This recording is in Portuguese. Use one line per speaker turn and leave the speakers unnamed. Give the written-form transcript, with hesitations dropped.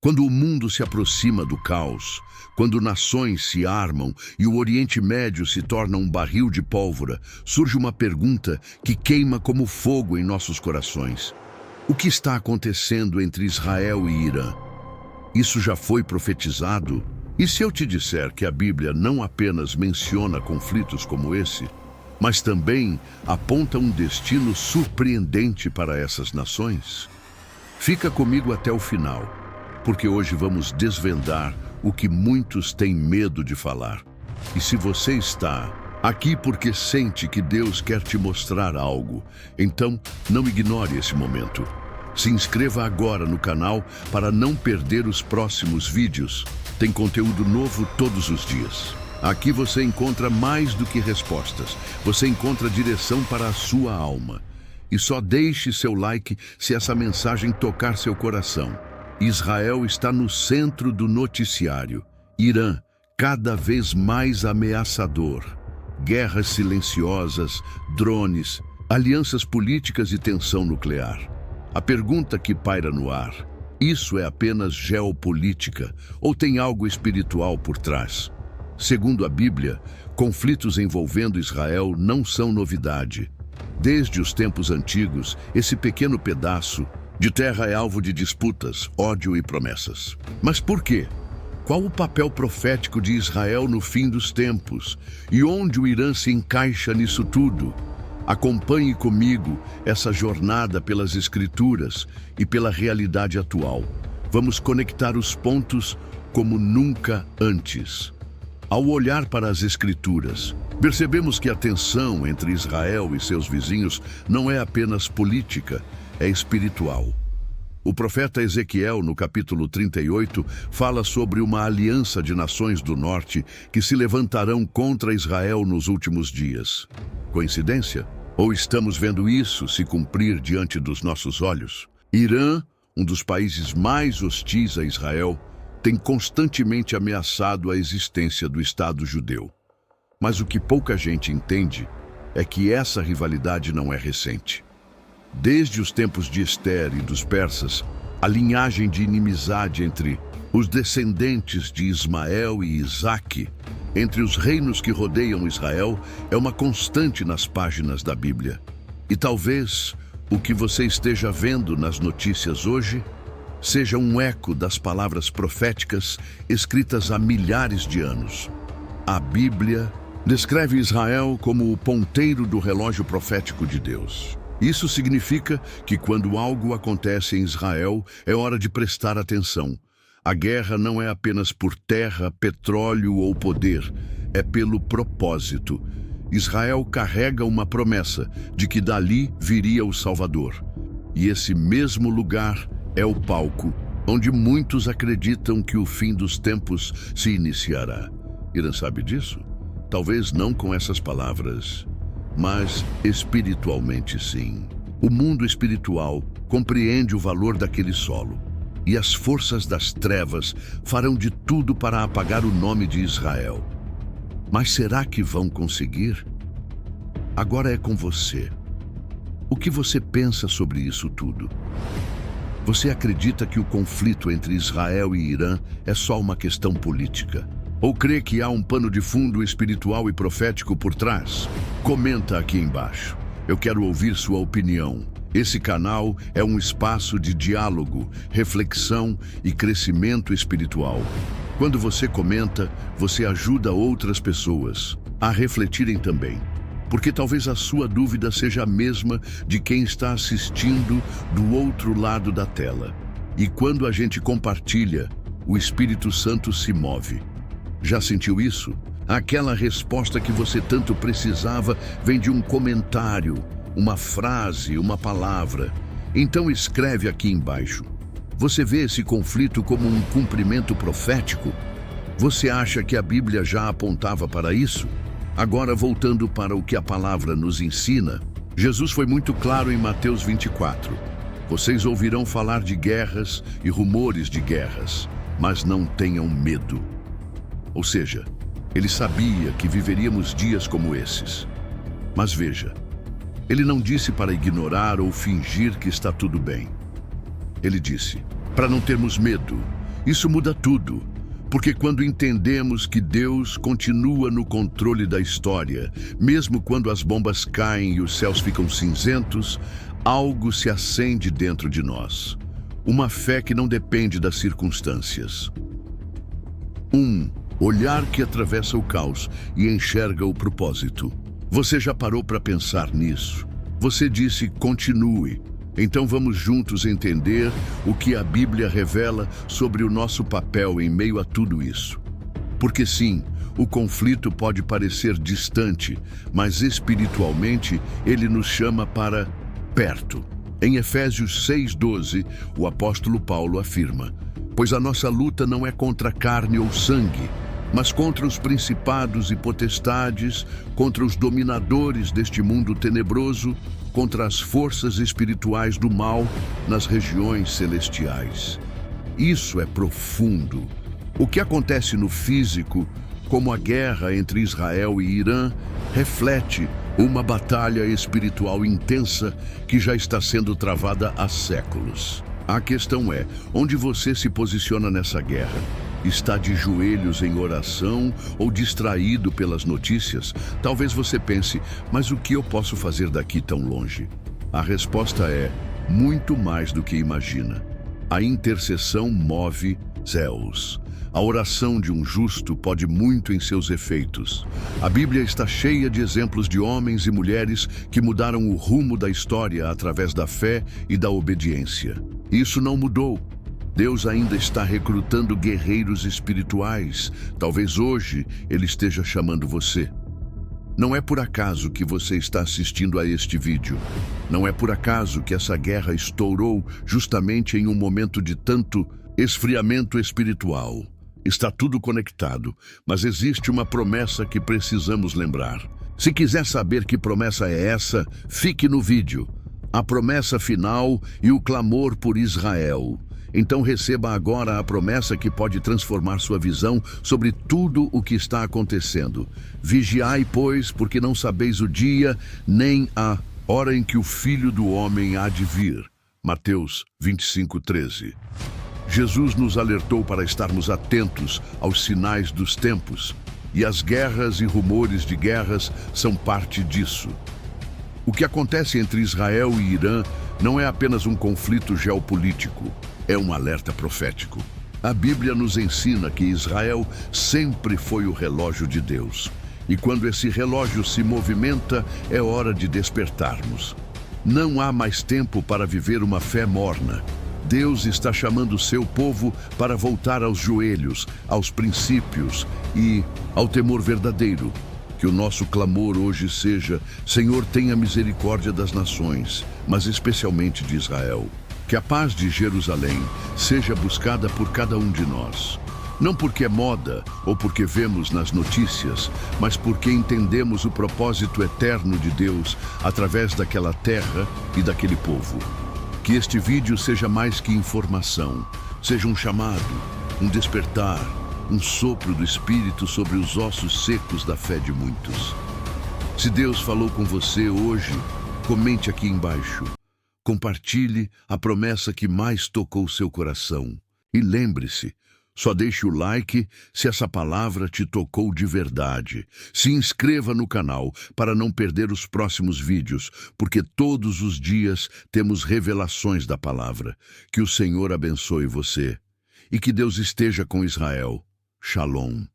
Quando o mundo se aproxima do caos, quando nações se armam e o Oriente Médio se torna um barril de pólvora, surge uma pergunta que queima como fogo em nossos corações. O que está acontecendo entre Israel e Irã? Isso já foi profetizado? E se eu te disser que a Bíblia não apenas menciona conflitos como esse, mas também aponta um destino surpreendente para essas nações? Fica comigo até o final, porque hoje vamos desvendar o que muitos têm medo de falar. E se você está aqui porque sente que Deus quer te mostrar algo, então não ignore esse momento. Se inscreva agora no canal para não perder os próximos vídeos. Tem conteúdo novo todos os dias. Aqui você encontra mais do que respostas. Você encontra direção para a sua alma. E só deixe seu like se essa mensagem tocar seu coração. Israel está no centro do noticiário. Irã, cada vez mais ameaçador. Guerras silenciosas, drones, alianças políticas e tensão nuclear. A pergunta que paira no ar: isso é apenas geopolítica ou tem algo espiritual por trás? Segundo a Bíblia, conflitos envolvendo Israel não são novidade. Desde os tempos antigos, esse pequeno pedaço de terra é alvo de disputas, ódio e promessas. Mas por quê? Qual o papel profético de Israel no fim dos tempos? E onde o Irã se encaixa nisso tudo? Acompanhe comigo essa jornada pelas Escrituras e pela realidade atual. Vamos conectar os pontos como nunca antes. Ao olhar para as Escrituras, percebemos que a tensão entre Israel e seus vizinhos não é apenas política, é espiritual. O profeta Ezequiel, no capítulo 38, fala sobre uma aliança de nações do norte que se levantarão contra Israel nos últimos dias. Coincidência? Ou estamos vendo isso se cumprir diante dos nossos olhos? Irã, um dos países mais hostis a Israel, tem constantemente ameaçado a existência do Estado judeu. Mas o que pouca gente entende é que essa rivalidade não é recente. Desde os tempos de Ester e dos persas, a linhagem de inimizade entre os descendentes de Ismael e Isaque, entre os reinos que rodeiam Israel, é uma constante nas páginas da Bíblia. E talvez o que você esteja vendo nas notícias hoje seja um eco das palavras proféticas escritas há milhares de anos. A Bíblia descreve Israel como o ponteiro do relógio profético de Deus. Isso significa que quando algo acontece em Israel, é hora de prestar atenção. A guerra não é apenas por terra, petróleo ou poder, é pelo propósito. Israel carrega uma promessa de que dali viria o Salvador. E esse mesmo lugar é o palco onde muitos acreditam que o fim dos tempos se iniciará. Irã sabe disso? Talvez não com essas palavras, mas espiritualmente sim. O mundo espiritual compreende o valor daquele solo, e as forças das trevas farão de tudo para apagar o nome de Israel. Mas será que vão conseguir? Agora é com você. O que você pensa sobre isso tudo? Você acredita que o conflito entre Israel e Irã é só uma questão política? Ou crê que há um pano de fundo espiritual e profético por trás? Comenta aqui embaixo. Eu quero ouvir sua opinião. Esse canal é um espaço de diálogo, reflexão e crescimento espiritual. Quando você comenta, você ajuda outras pessoas a refletirem também. Porque talvez a sua dúvida seja a mesma de quem está assistindo do outro lado da tela. E quando a gente compartilha, o Espírito Santo se move. Já sentiu isso? Aquela resposta que você tanto precisava vem de um comentário, uma frase, uma palavra. Então escreve aqui embaixo. Você vê esse conflito como um cumprimento profético? Você acha que a Bíblia já apontava para isso? Agora, voltando para o que a palavra nos ensina, Jesus foi muito claro em Mateus 24. Vocês ouvirão falar de guerras e rumores de guerras, mas não tenham medo. Ou seja, ele sabia que viveríamos dias como esses. Mas veja, ele não disse para ignorar ou fingir que está tudo bem. Ele disse, para não termos medo, Isso muda tudo, porque quando entendemos que Deus continua no controle da história, mesmo quando as bombas caem e os céus ficam cinzentos, algo se acende dentro de nós. Uma fé que não depende das circunstâncias. Olhar que atravessa o caos e enxerga o propósito. Você já parou para pensar nisso? Você disse, continue. Então vamos juntos entender o que a Bíblia revela sobre o nosso papel em meio a tudo isso. Porque sim, o conflito pode parecer distante, mas espiritualmente ele nos chama para perto. Em Efésios 6:12, o apóstolo Paulo afirma: pois a nossa luta não é contra carne ou sangue, mas contra os principados e potestades, contra os dominadores deste mundo tenebroso, contra as forças espirituais do mal nas regiões celestiais. Isso é profundo. O que acontece no físico, como a guerra entre Israel e Irã, reflete uma batalha espiritual intensa que já está sendo travada há séculos. A questão é, onde você se posiciona nessa guerra? Está de joelhos em oração ou distraído pelas notícias? Talvez você pense, mas o que eu posso fazer daqui tão longe? A resposta é, muito mais do que imagina. A intercessão move céus. A oração de um justo pode muito em seus efeitos. A Bíblia está cheia de exemplos de homens e mulheres que mudaram o rumo da história através da fé e da obediência. Isso não mudou. Deus ainda está recrutando guerreiros espirituais. Talvez hoje Ele esteja chamando você. Não é por acaso que você está assistindo a este vídeo. Não é por acaso que essa guerra estourou justamente em um momento de tanto esfriamento espiritual. Está tudo conectado, mas existe uma promessa que precisamos lembrar. Se quiser saber que promessa é essa, fique no vídeo. A promessa final e o clamor por Israel. Então receba agora a promessa que pode transformar sua visão sobre tudo o que está acontecendo. Vigiai, pois, porque não sabeis o dia, nem a hora em que o Filho do Homem há de vir. Mateus 25:13. Jesus nos alertou para estarmos atentos aos sinais dos tempos, e as guerras e rumores de guerras são parte disso. O que acontece entre Israel e Irã não é apenas um conflito geopolítico, é um alerta profético. A Bíblia nos ensina que Israel sempre foi o relógio de Deus, e quando esse relógio se movimenta, é hora de despertarmos. Não há mais tempo para viver uma fé morna. Deus está chamando o seu povo para voltar aos joelhos, aos princípios e ao temor verdadeiro. Que o nosso clamor hoje seja: Senhor, tenha misericórdia das nações, mas especialmente de Israel. Que a paz de Jerusalém seja buscada por cada um de nós. Não porque é moda ou porque vemos nas notícias, mas porque entendemos o propósito eterno de Deus através daquela terra e daquele povo. Que este vídeo seja mais que informação, seja um chamado, um despertar, um sopro do Espírito sobre os ossos secos da fé de muitos. Se Deus falou com você hoje, comente aqui embaixo. Compartilhe a promessa que mais tocou seu coração. E lembre-se, só deixe o like se essa palavra te tocou de verdade. Se inscreva no canal para não perder os próximos vídeos, porque todos os dias temos revelações da palavra. Que o Senhor abençoe você e que Deus esteja com Israel. Shalom.